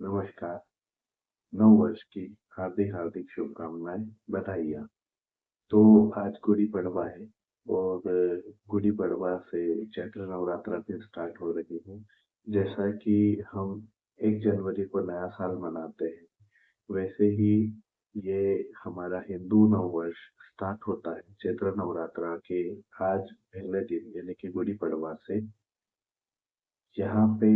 नमस्कार, नववर्ष की हार्दिक हार्दिक शुभकामनाएं, बधाइयाँ। तो आज गुड़ी पड़वा है और गुड़ी पड़वा से चैत्र नवरात्र फिर स्टार्ट हो रही है। जैसा कि हम 1 जनवरी को नया साल मनाते हैं, वैसे ही ये हमारा हिंदू नववर्ष स्टार्ट होता है चैत्र नवरात्र के आज पहले दिन यानी कि गुड़ी पड़वा से। यहाँ पे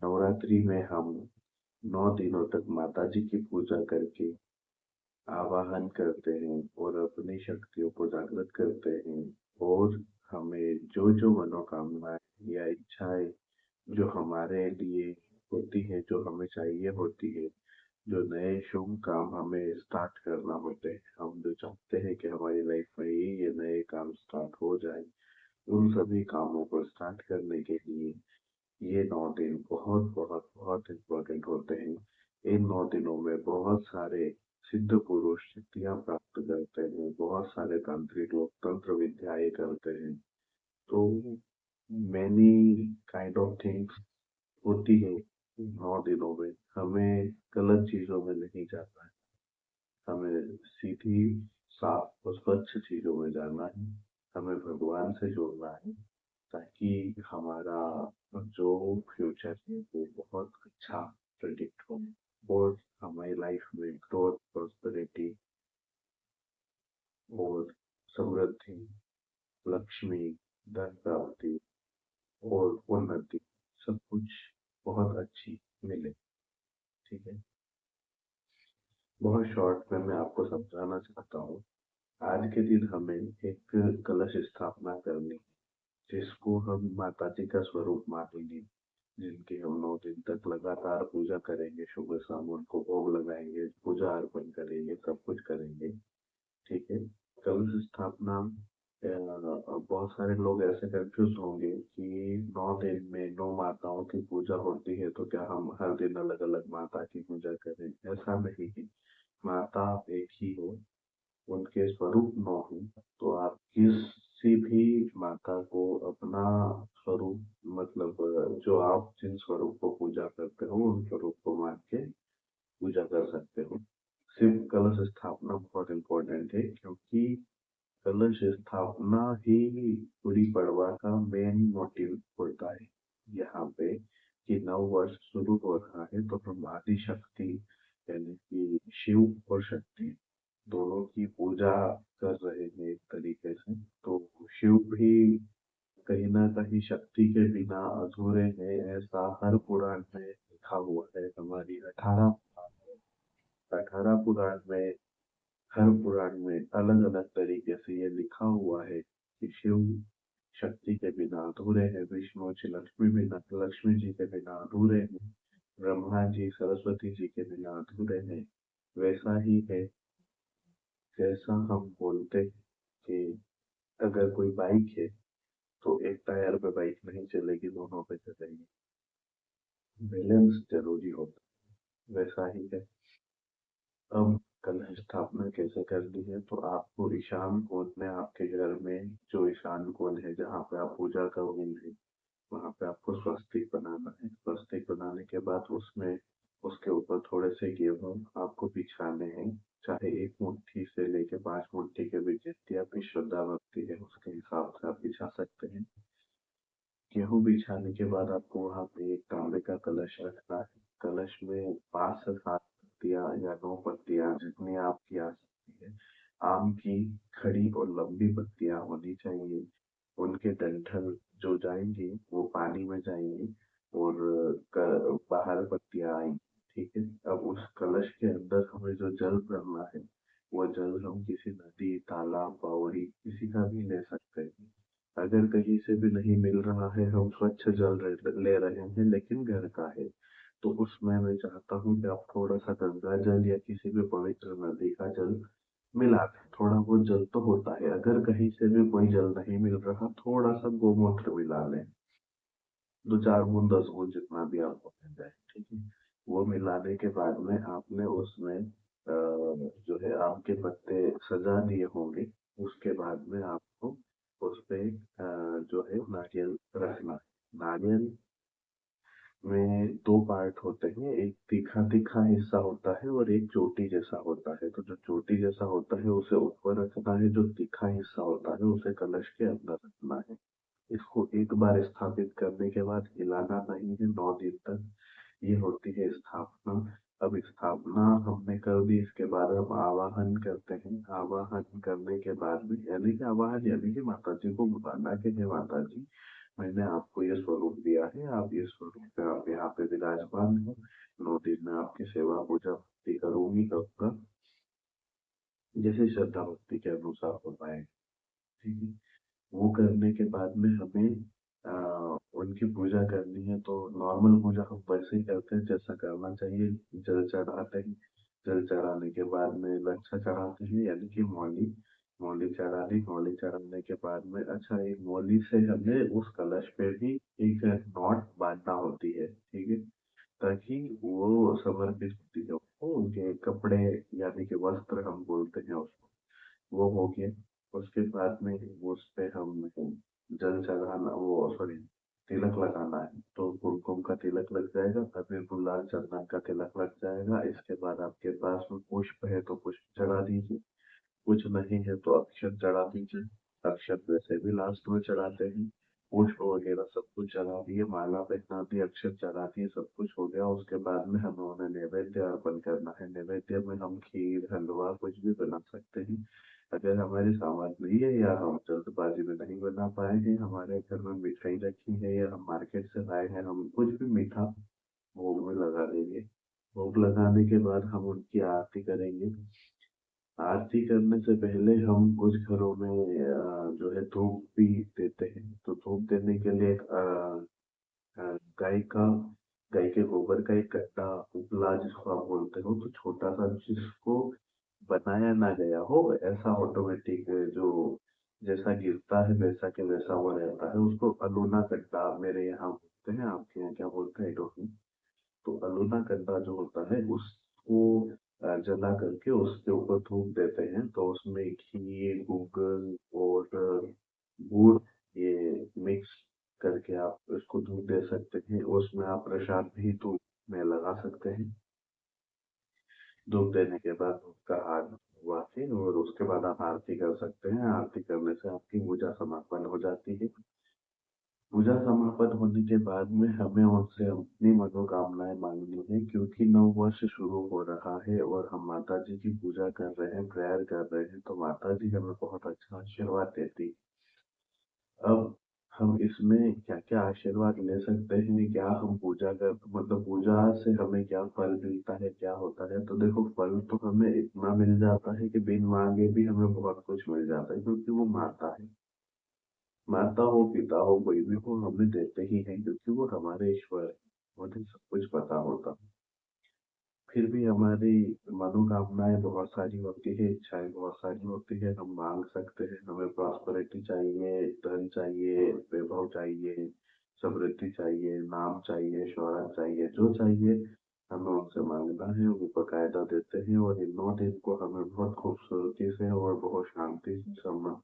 नवरात्रि में हम 9 दिनों तक माता जी की पूजा करके आवाहन करते हैं और अपनी शक्तियों को जागृत करते हैं और हमें जो जो मनोकामनाएं या इच्छाएं जो हमारे लिए होती है, जो हमें चाहिए होती है, जो नए शुभ काम हमें स्टार्ट करना होते हैं, हम जो चाहते हैं कि हमारी लाइफ में ये नए काम स्टार्ट हो जाए, उन सभी कामों को स्टार्ट करने के लिए ये 9 दिन बहुत बहुत बहुत इम्पोर्टेंट होते हैं। इन 9 दिनों में बहुत सारे सिद्ध पुरुष सिद्धियां प्राप्त करते हैं, बहुत सारे तांत्रिक लोग तंत्र विद्याएं करते हैं। तो मैनी काइंड ऑफ थिंग्स होती है 9 दिनों में। हमें गलत चीजों में नहीं जाना है, हमें सीधी साफ और स्वच्छ चीजों में जाना है। हमें भगवान से जुड़ना है ताकि हमारा जो फ्यूचर है वो बहुत अच्छा प्रेडिक्ट हो और हमारी लाइफ में ग्रोथ, प्रॉस्पेरिटी और समृद्धि, लक्ष्मी, धन प्राप्ति और उन्नति सब कुछ बहुत अच्छी मिले। ठीक है, बहुत शॉर्ट में मैं आपको समझाना चाहता हूँ। आज के दिन हमें एक कलश स्थापना करनी, जिसको हम माता जी का स्वरूप मानेंगे, जिनकी हम 9 दिन तक लगातार पूजा करेंगे, सुबह शाम उनको भोग लगाएंगे, पूजा अर्पण करेंगे, सब कुछ करेंगे। ठीक है, कलश स्थापना बहुत सारे लोग ऐसे कंफ्यूज होंगे कि 9 दिन में 9 माताओं की पूजा होती है, तो क्या हम हर दिन अलग अलग माता की पूजा करें? ऐसा नहीं है। माता एक ही हो, उनके स्वरूप 9 हैं, तो आप किसी भी माता को अपना स्वरूप मतलब जो आप जिन स्वरूप को पूजा करते हो उन स्वरूप को मान के पूजा कर सकते हो। सिर्फ कलश स्थापना बहुत इम्पोर्टेंट है, क्योंकि कलश स्थापना ही गुड़ी पड़वा का मेन मोटिव होता है यहाँ पे, कि नव वर्ष शुरू हो रहा है तो हम आदि शक्ति यानी कि शिव और शक्ति दोनों की पूजा कर रहे हैं एक तरीके से। तो शिव भी कहीं ना कहीं शक्ति के बिना अधूरे हैं, ऐसा हर पुराण में लिखा हुआ है। हमारी 18 पुराण में, हर पुराण में अलग अलग तरीके से ये लिखा हुआ है कि शिव शक्ति के बिना अधूरे हैं, विष्णु जी लक्ष्मी जी के बिना अधूरे हैं, ब्रह्मा जी सरस्वती जी के बिना अधूरे हैं। वैसा ही है, जैसा हम बोलते हैं कि अगर कोई बाइक है तो एक टायर पे बाइक नहीं चलेगी, दोनों पे चलेगी। बैलेंस जरूरी होता है, वैसा ही है। अब कलश स्थापना कैसे करनी है, तो आपको ईशान कोण में, आपके घर में जो ईशान कोण है जहाँ पे आप पूजा करोगे, वहाँ पे आपको स्वस्तिक बनाना है। स्वस्तिक बनाने के बाद उसमें उसके ऊपर थोड़े से गेहूं आपको बिछाने हैं, चाहे 1 मुट्ठी से लेके 5 मुट्ठी के बीच जितनी आपकी श्रद्धा भक्ति है उसके हिसाब से आप बिछा सकते हैं। गेहूं बिछाने के बाद आपको वहाँ पे एक तांबे का कलश रखना है। कलश में 5 से 7 पत्तियां या 9 पत्तियां जितनी आपकी आ सकती है, आम की खड़ी और लंबी पत्तियां होनी चाहिए। उनके डंठल जो जाएंगे वो पानी में जाएंगे और बाहर पत्तियां आएंगी। ठीक है, अब उस कलश के अंदर हमें जो जल भरना है, वो जल हम किसी नदी, तालाब, बावड़ी किसी का भी ले सकते हैं। अगर कहीं से भी नहीं मिल रहा है, हम स्वच्छ जल ले रहे हैं लेकिन घर का है, तो उसमें मैं चाहता हूँ कि आप थोड़ा सा गंगा जल या किसी भी पवित्र नदी का जल मिला दें। थोड़ा बहुत जल तो होता है, अगर कहीं से भी कोई जल नहीं मिल रहा, थोड़ा सा गोमूत्र मिला लें, 2 4 बूंद 10 बूंद जितना भी आपको मिल जाए। ठीक है, वो मिलाने के बाद में आपने उसमें जो है आम के पत्ते सजा दिए होंगे। उसके बाद में आपको उस पे जो है नारियल रखना है। नारियल में दो पार्ट होते हैं, एक तीखा तीखा हिस्सा होता है और एक चोटी जैसा होता है। तो जो चोटी जैसा होता है उसे ऊपर रखना है, जो तीखा हिस्सा होता है उसे कलश के अंदर रखना है। इसको एक बार स्थापित करने के बाद हिलाना नहीं है 9 दिन तक। ये होती है स्थापना। अब स्थापना हमने कर दी, इसके बाद हम आवाहन करते हैं। आवाहन करने के बाद में यानी कि आवाहन यानी कि माता जी को बुलाना कि हे माता जी, मैंने आपको ये स्वरूप दिया है, आप ये स्वरूप पे आप यहाँ पे विराजमान हो। 9 दिन में आपकी सेवा पूजा भक्ति करूंगी, करूंगा, जैसे श्रद्धा भक्ति के अनुसार हो पाए। ठीक है। वो करने के बाद में हमें उनकी पूजा करनी है। तो नॉर्मल पूजा हम वैसे ही करते हैं जैसा करना चाहिए। जल चढ़ाते हैं। जल चढ़ाने के बाद में लच्छा चढ़ाते हैं यानी कि मौली। मौली चढ़ा दी। मौली चढ़ाने के बाद में अच्छा, एक मौली से हमें उस कलश पे भी एक नॉट बांधना होती है। ठीक है। ताकि वो समर्पित होती है, वो उनके कपड़े यानी कि वस्त्र हम बोलते हैं उसको, वो हो गया। उसके बाद में उस पे हम जल चढ़ाना, वो सॉरी, तिलक लगाना है। तो कुमकुम का तिलक लग जाएगा, फिर गुलाल चंदन का तिलक लग जाएगा। इसके बाद आपके पास में पुष्प है तो पुष्प चढ़ा दीजिए, कुछ नहीं है तो अक्षत चढ़ा दीजिए। अक्षत वैसे भी लास्ट में चढ़ाते हैं। पुष्प वगैरह सब कुछ चढ़ा दिए, माला पहना दी, अक्षत चढ़ा दिए, सब कुछ हो गया। उसके बाद में हमें उन्हें नैवेद्य अर्पण करना है। नैवेद्य में हम खीर, हलवा कुछ भी बना सकते हैं। अगर हमारी सामर्थ्य नहीं है या हम जल्दबाजी में नहीं बना पाए हैं, हमारे घर में मिठाई रखी है या हम मार्केट से लाए हैं, हम कुछ भी मीठा भोग में लगा देंगे। भोग लगाने के बाद हम उनकी आरती करेंगे। आरती करने से पहले हम कुछ घरों में जो है धूप भी देते हैं। तो धूप देने के लिए अ, गाय का गाय के गोबर का एक कट्टा, उपला जिसको आप बोलते हो, तो छोटा सा, जिसको बनाया ना गया हो, ऐसा ऑटोमेटिक जो जैसा गिरता है वैसा के वैसा वो रहता है, उसको अलोना कट्टा मेरे यहाँ बोलते हैं, आपके यहाँ क्या बोलते हैं आई। तो अलोना कंदा जो होता है उसको जला करके उसके ऊपर धूप देते हैं। तो उसमें घी, गूगल और गुड़, ये मिक्स करके आप उसको धूप दे सकते हैं। उसमें आप प्रसाद भी धूप में लगा सकते हैं। धूप देने के बाद धूप का हाथ हुआ फिर, और उसके बाद आप आरती कर सकते हैं। आरती करने से आपकी पूजा समापन हो जाती है। पूजा समापन होने के बाद में हमें उनसे अपनी मनोकामनाएं मांगनी है, क्योंकि नव वर्ष शुरू हो रहा है और हम माता जी की पूजा कर रहे हैं, प्रेयर कर रहे हैं, तो माता जी हमें बहुत अच्छा आशीर्वाद देती है। अब हम इसमें क्या क्या आशीर्वाद ले सकते हैं, क्या हम पूजा कर मतलब पूजा से हमें क्या फल मिलता है, क्या होता है। तो देखो, फल तो हमें इतना मिल जाता है कि बिन मांगे भी हमें बहुत कुछ मिल जाता है, क्योंकि वो माता है। माता हो, पिता हो, कोई भी हो, हमें देते ही हैं, क्योंकि वो हमारे ईश्वर है। उन्हें सब कुछ पता होता। फिर भी हमारी मनोकामनाएं बहुत सारी होती है, इच्छाएं बहुत सारी होती है। हम मांग सकते हैं, हमें प्रॉस्पेरिटी चाहिए, धन चाहिए, वैभव चाहिए, समृद्धि चाहिए, नाम चाहिए, शोहरत चाहिए, जो चाहिए हमें उनसे मांगना है, वो बकायदा देते हैं। और इन 9 दिन को हमें बहुत खूबसूरती से और बहुत शांति से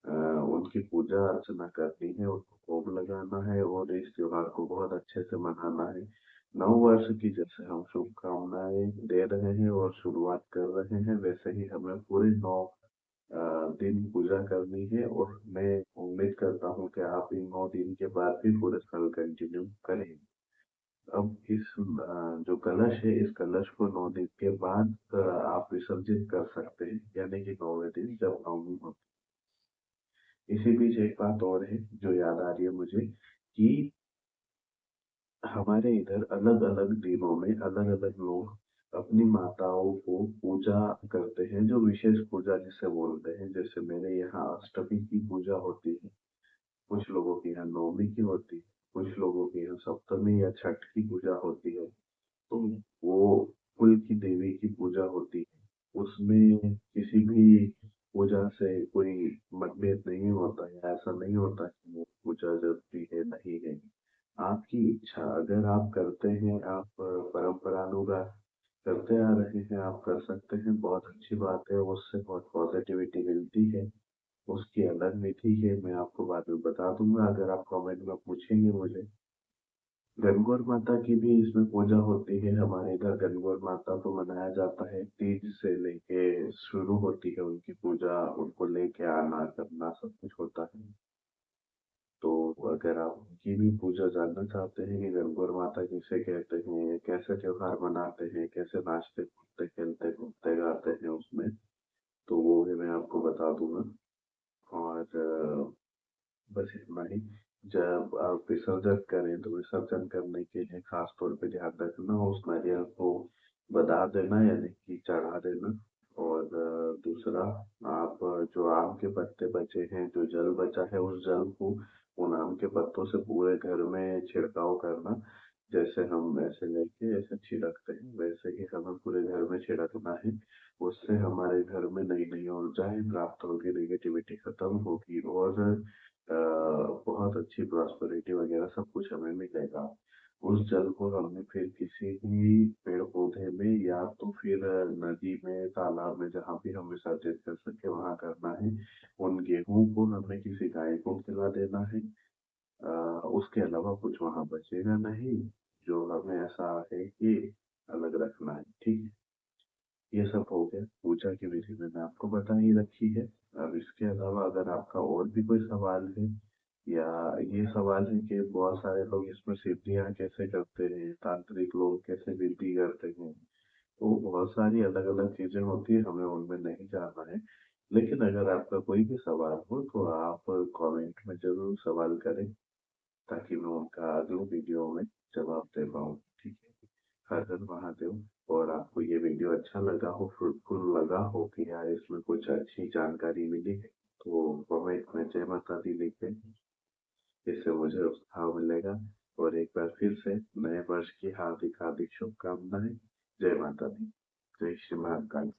अ, उनकी पूजा अर्चना करनी है, उनको भोग लगाना है और इस त्योहार को बहुत अच्छे से मनाना है। नव वर्ष की जैसे हम शुभकामनाएं दे रहे हैं और शुरुआत कर रहे हैं, वैसे ही हमें पूरे 9 दिन पूजा करनी है। और मैं उम्मीद करता हूँ कि आप इन 9 दिन के बाद भी पूरे साल कंटिन्यू करेंगे। अब इस जो कलश है, इस कलश को 9 दिन के बाद आप विसर्जित कर सकते हैं, यानी कि 9वें दिन जब नवमी होती है। इसी बीच एक बात और है जो याद आ रही है मुझे, कि हमारे इधर अलग अलग दिनों में अलग अलग लोग अपनी माताओं को पूजा करते हैं, जो विशेष पूजा जिसे बोलते हैं। जैसे मेरे यहाँ अष्टमी की पूजा होती है, कुछ लोगों के यहाँ नवमी की होती है, कुछ लोगों के यहाँ सप्तमी या छठ की पूजा होती है। तो वो कुल की देवी की पूजा होती है, उसमें किसी भी पूजा से कोई मतभेद नहीं होता है, ऐसा नहीं होता कि वो पूजा जरूरी है नहीं है। आपकी इच्छा, अगर आप करते हैं, आप परंपरानुसार करते आ रहे हैं, आप कर सकते हैं, बहुत अच्छी बात है, उससे बहुत पॉजिटिविटी मिलती है। उसकी अलग विधि है, मैं आपको बाद में बता दूंगा, अगर आप कमेंट में पूछेंगे मुझे। गणगौर माता की भी इसमें पूजा होती है। हमारे इधर गणगौर माता को मनाया जाता है, तीज से लेके शुरू होती है उनकी पूजा, उनको लेके आना करना सब कुछ होता है। तो अगर आप उनकी भी पूजा जानना चाहते हैं कि गणगौर माता किसे कहते हैं, कैसे त्योहार मनाते हैं, कैसे नाचते कूदते खेलते कूदते गाते हैं उसमें, तो वो भी मैं आपको बता दूंगा। और बस इतना ही। जब आप विसर्जन करें तो विसर्जन करने के लिए खास तौर पे ध्यान रखना, उस नारियल को बधा देना यानी कि चढ़ा देना। और दूसरा, आप जो आम के पत्ते बचे हैं, जो जल बचा है, उस जल को उन आम के पत्तों से पूरे घर में छिड़काव करना। जैसे हम ऐसे लेके ऐसे छिड़कते हैं, वैसे ही हमें पूरे घर में छिड़कना है। उससे हमारे घर में नई नई ऊर्जाएं प्राप्त होगी, नेगेटिविटी खत्म होगी, और बहुत अच्छी प्रॉस्पेरिटी वगैरह सब कुछ हमें मिलेगा। उस जल को हमने फिर किसी भी पेड़ पौधे में या तो फिर नदी में, तालाब में, जहाँ भी हम विसर्जित कर सके वहां करना है। उन गेहूं को हमें किसी गाय को खिला देना है। उसके अलावा कुछ वहां बचेगा नहीं, जो हमें ऐसा है कि अलग रखना है। ठीक है, ये सब हो गया पूजा की विधि मैंने आपको बता ही रखी है। अब इसके अलावा अगर आपका और भी कोई सवाल है, या ये सवाल है कि बहुत सारे लोग इसमें सिद्धियां कैसे करते हैं, तांत्रिक लोग कैसे विधि करते हैं, तो बहुत सारी अलग अलग चीजें होती है, हमें उनमें नहीं जाना है। लेकिन अगर आपका कोई भी सवाल हो तो आप कमेंट में जरूर सवाल करें, ताकि मैं उनका अगले वीडियो में जवाब दे पाऊँ। ठीक है, हर हर महादेव। और आपको ये वीडियो अच्छा लगा हो, फ्रूटफुल लगा हो कि यार इसमें कुछ अच्छी जानकारी मिली है, तो कमेंट में जय माता दी लिखें, इससे मुझे उत्साह मिलेगा। और एक बार फिर से नए वर्ष की हार्दिक हार्दिक शुभकामनाएं। जय माता दी, जय श्री महाकाल।